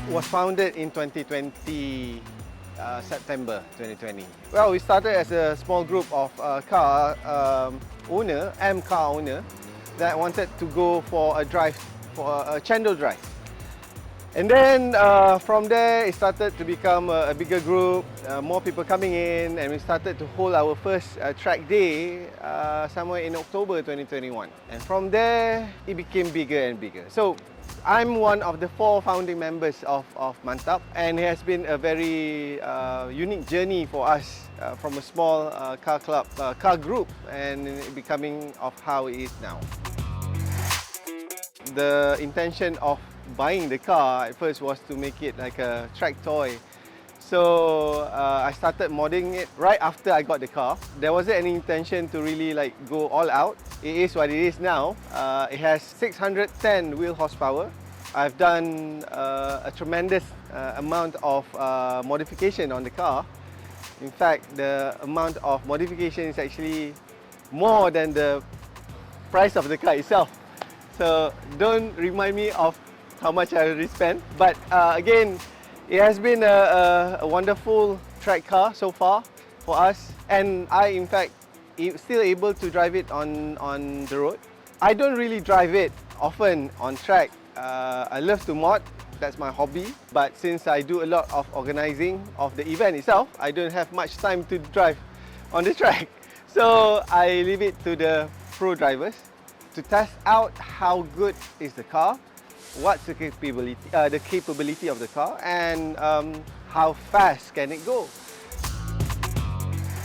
was founded in 2020, September 2020. Well, we started as a small group of car owner, car owner, that wanted to go for a drive, for a Chendol drive. And then from there, it started to become a bigger group, more people coming in, and we started to hold our first track day somewhere in October 2021. And from there, it became bigger and bigger. So I'm one of the 4 founding members of Mantap, and it has been a very unique journey for us from a small car club, car group, and becoming of how it is now. The intention of buying the car at first was to make it like a track toy. So I started modding it right after I got the car. There wasn't any intention to really like go all out. It is what it is now. It has 610 wheel horsepower. I've done a tremendous amount of modification on the car. In fact, the amount of modification is actually more than the price of the car itself. So don't remind me of how much I already spent. But again, it has been a wonderful track car so far for us, and I in fact still able to drive it on the road. I don't really drive it often on track. I love to mod, that's my hobby, but since I do a lot of organizing of the event itself, I don't have much time to drive on the track. So I leave it to the pro drivers to test out how good is the car, what's the capability of the car, and how fast can it go.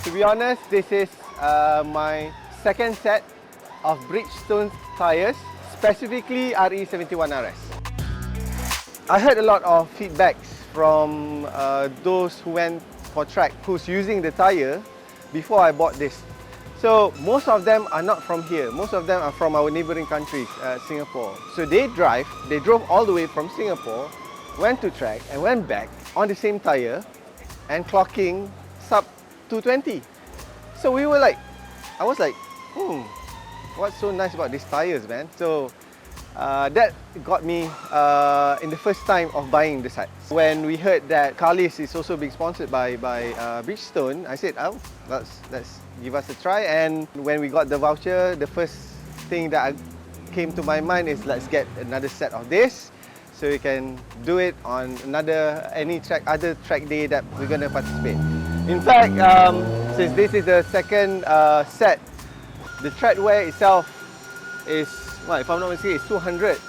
To be honest, this is my second set of Bridgestone tyres, specifically RE-71RS. I heard a lot of feedbacks from those who went for track, who's using the tyre before I bought this. So most of them are not from here. Most of them are from our neighbouring countries, Singapore. So they drove all the way from Singapore, went to track and went back on the same tyre and clocking sub 220. So we were like, I was like, what's so nice about these tyres, man? So that got me in the first time of buying the set. When we heard that Carlist is also being sponsored by Bridgestone, I said, oh, let's give us a try. And when we got the voucher, the first thing that came to my mind is let's get another set of this so we can do it on other track day that we're going to participate. In fact, since this is the second set, the tread wear itself is, well, if I'm not mistaken, it's 200.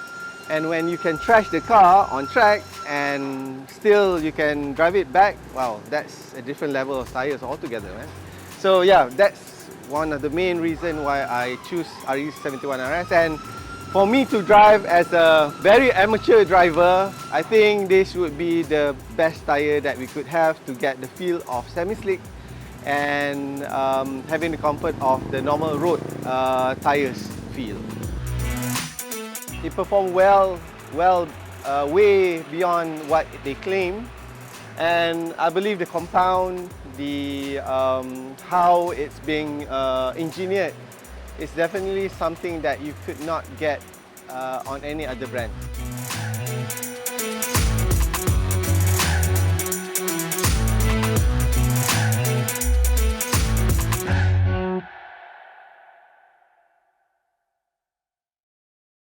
And when you can trash the car on track and still you can drive it back, wow, that's a different level of tyres altogether, man. So yeah, that's one of the main reasons why I choose RE-71RS. And for me to drive as a very amateur driver, I think this would be the best tyre that we could have to get the feel of semi-slick and having the comfort of the normal road tyres feel. It performed well, way beyond what they claim. And I believe the compound, how it's being engineered is definitely something that you could not get on any other brand.